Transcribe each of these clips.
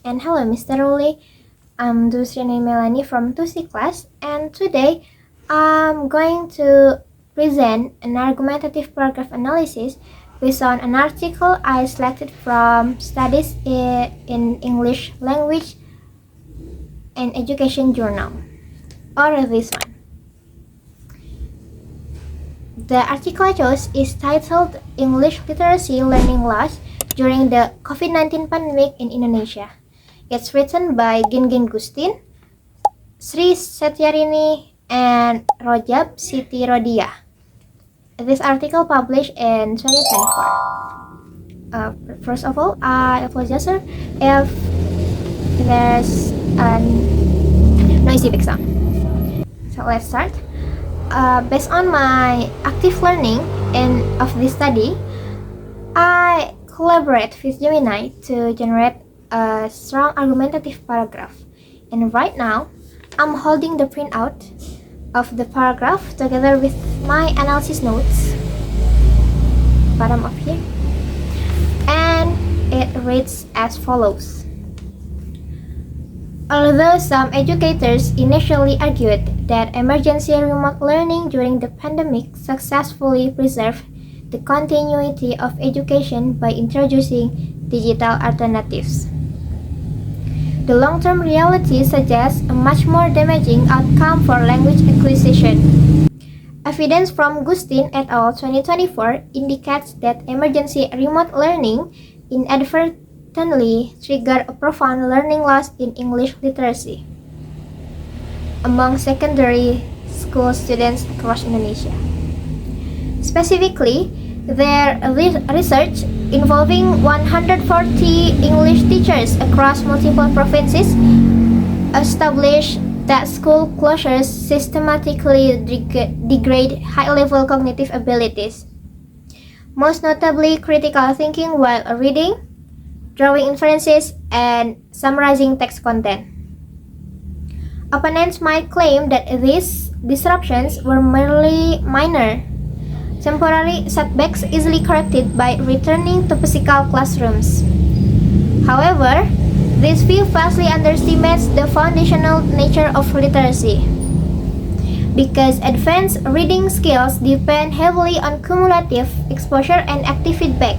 And hello, Mr. Ruli. I'm Dusrini Melanie from 2C class, and today I'm going to present an argumentative paragraph analysis based on an article I selected from Studies in English Language and Education Journal, or this one. The article I chose is titled English Literacy Learning Loss During the COVID-19 Pandemic in Indonesia. It's written by Gingin Gustin, Sri Setyarini, and Rojab Siti Rodia. This article published in 2024. First of all, I apologize if there's a noisy background. So let's start. Based on my active learning of this study, I collaborate with Gemini to generate a strong argumentative paragraph. And right now, I'm holding the printout of the paragraph together with my analysis notes, bottom of here, and it reads as follows. Although some educators initially argued that emergency remote learning during the pandemic successfully preserved the continuity of education by introducing digital alternatives, the long-term reality suggests a much more damaging outcome for language acquisition. Evidence from Gustin et al. 2024 indicates that emergency remote learning inadvertently triggered a profound learning loss in English literacy among secondary school students across Indonesia. Specifically, their research involving 140 English teachers across multiple provinces established that school closures systematically degrade high-level cognitive abilities, most notably critical thinking while reading, drawing inferences, and summarizing text content. Opponents might claim that these disruptions were merely minor, temporary setbacks easily corrected by returning to physical classrooms. However, this view vastly underestimates the foundational nature of literacy, because advanced reading skills depend heavily on cumulative exposure and active feedback.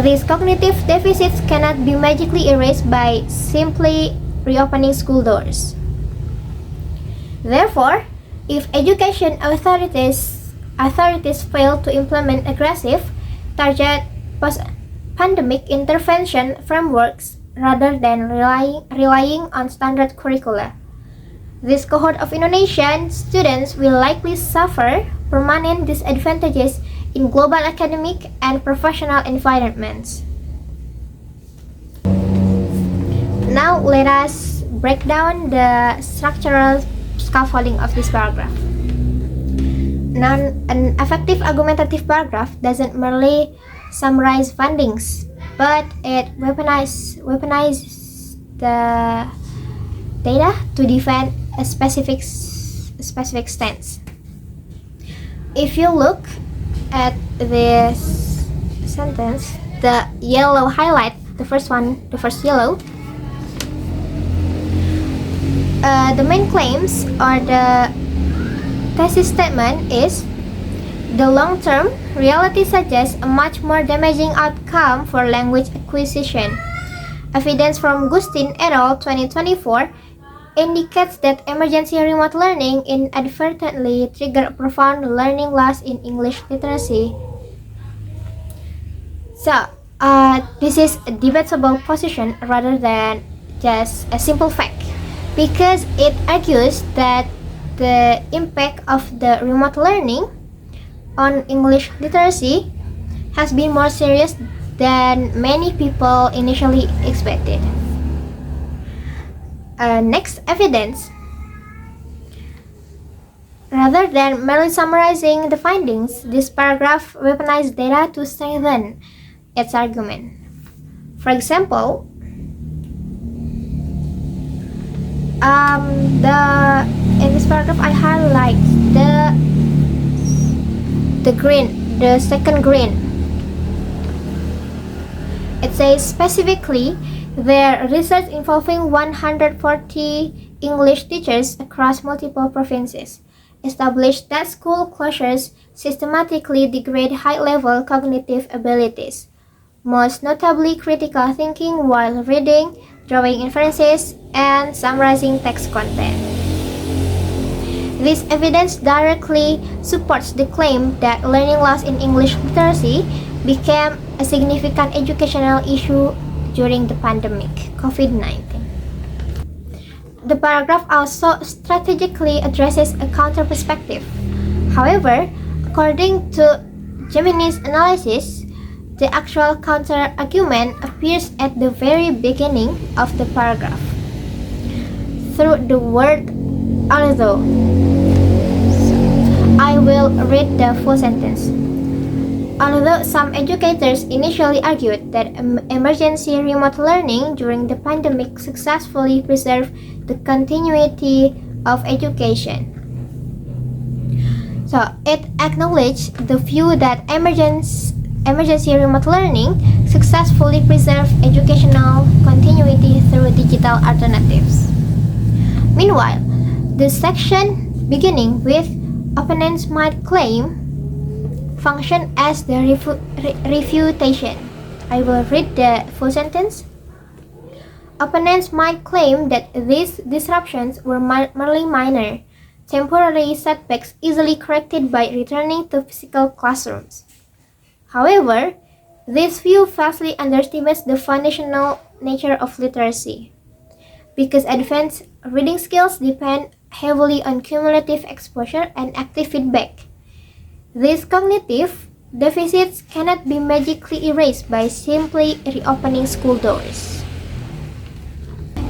These cognitive deficits cannot be magically erased by simply reopening school doors. Therefore, if education authorities fail to implement aggressive, target post-pandemic intervention frameworks rather than relying on standard curricula, this cohort of Indonesian students will likely suffer permanent disadvantages in global academic and professional environments. Now let us break down the structural scaffolding of this paragraph. Now, an effective argumentative paragraph doesn't merely summarize findings, but it weaponizes the data to defend a specific stance. If you look at this sentence, the yellow highlight, the first yellow, the main claims or the thesis statement is the long-term reality suggests a much more damaging outcome for language acquisition. Evidence from Gustin et al. 2024 indicates that emergency remote learning inadvertently triggered profound learning loss in English literacy. So, this is a debatable position rather than just a simple fact, because it argues that the impact of the remote learning on English literacy has been more serious than many people initially expected. Next, evidence. Rather than merely summarizing the findings, this paragraph weaponized data to strengthen its argument. For example, in this paragraph I highlight the second green. It says specifically Their research involving 140 English teachers across multiple provinces established that school closures systematically degrade high-level cognitive abilities, most notably critical thinking while reading, drawing inferences, and summarizing text content. This evidence directly supports the claim that learning loss in English literacy became a significant educational issue during the pandemic, COVID-19. The paragraph also strategically addresses a counter-perspective. However, according to Gemini's analysis, the actual counter-argument appears at the very beginning of the paragraph, through the word although. I will read the full sentence. Although some educators initially argued that emergency remote learning during the pandemic successfully preserved the continuity of education. So it acknowledged the view that emergency remote learning successfully preserved educational continuity through digital alternatives. Meanwhile, the section beginning with opponents might claim function as the refutation. I will read the full sentence. Opponents might claim that these disruptions were merely minor, temporary setbacks easily corrected by returning to physical classrooms. However, this view vastly underestimates the foundational nature of literacy, because advanced reading skills depend heavily on cumulative exposure and active feedback. These cognitive deficits cannot be magically erased by simply reopening school doors.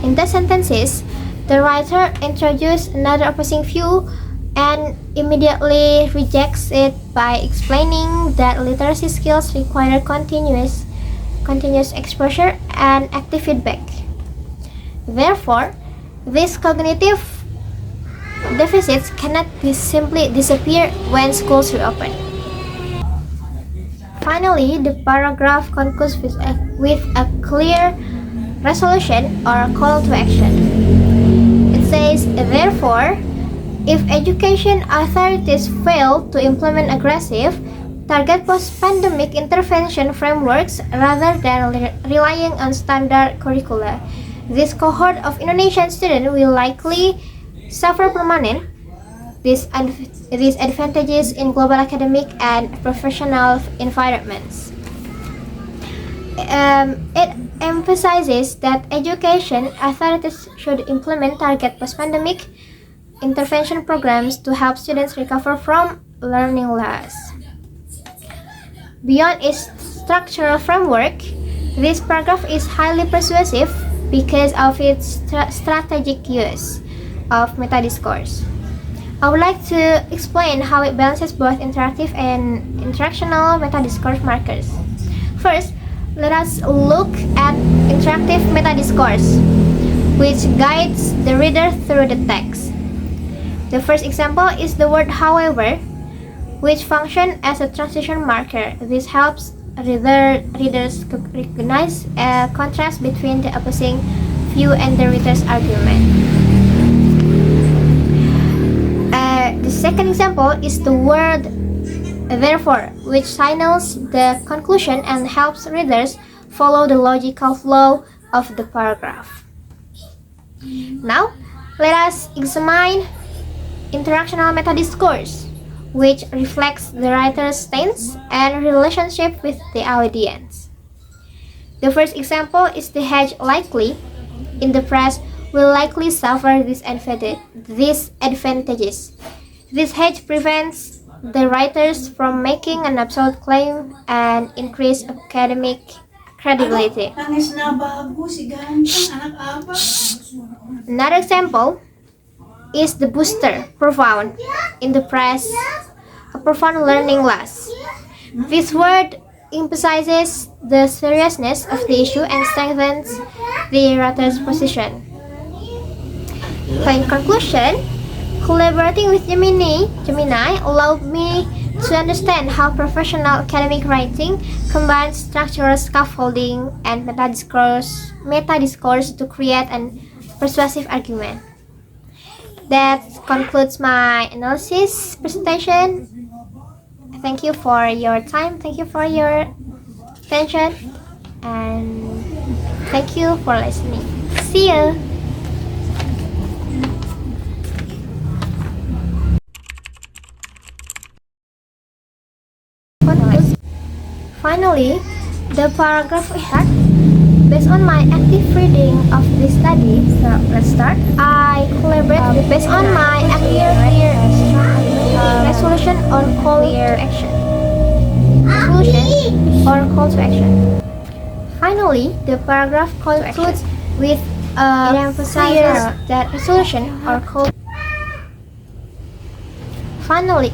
In the sentences, the writer introduces another opposing view and immediately rejects it by explaining that literacy skills require continuous exposure and active feedback. Therefore, these cognitive deficits cannot simply disappear when schools reopen. Finally, the paragraph concludes with a clear resolution or call to action. It says, therefore, if education authorities fail to implement aggressive, target post-pandemic intervention frameworks rather than relying on standard curricula, this cohort of Indonesian students will likely suffer permanent disadvantages in global academic and professional environments. It emphasizes that education authorities should implement target post-pandemic intervention programs to help students recover from learning loss. Beyond its structural framework, this paragraph is highly persuasive because of its strategic use of meta-discourse. I would like to explain how it balances both interactive and interactional meta-discourse markers. First, let us look at interactive meta-discourse, which guides the reader through the text. The first example is the word however, which functions as a transition marker. This helps readers recognize a contrast between the opposing view and the reader's argument. The second example is the word therefore, which signals the conclusion and helps readers follow the logical flow of the paragraph. Now, let us examine interactional meta-discourse, which reflects the writer's stance and relationship with the audience. The first example is the hedge likely in the press will likely suffer disadvantages. This hedge prevents the writers from making an absolute claim and increase academic credibility. Another example is the booster profound in the press, a profound learning loss. This word emphasizes the seriousness of the issue and strengthens the writer's position. So in conclusion, collaborating with Gemini allowed me To understand how professional academic writing combines structural scaffolding and meta-discourse to create an persuasive argument. That concludes my analysis presentation. Thank you for your time, thank you for your attention, and thank you for listening. See you! Finally, the paragraph we had. Based on my active reading of this study, so let's start. I collaborate based on my active resolution or call to action. Resolution or call to action. Finally, the paragraph concludes with it emphasizes that resolution or call. Finally,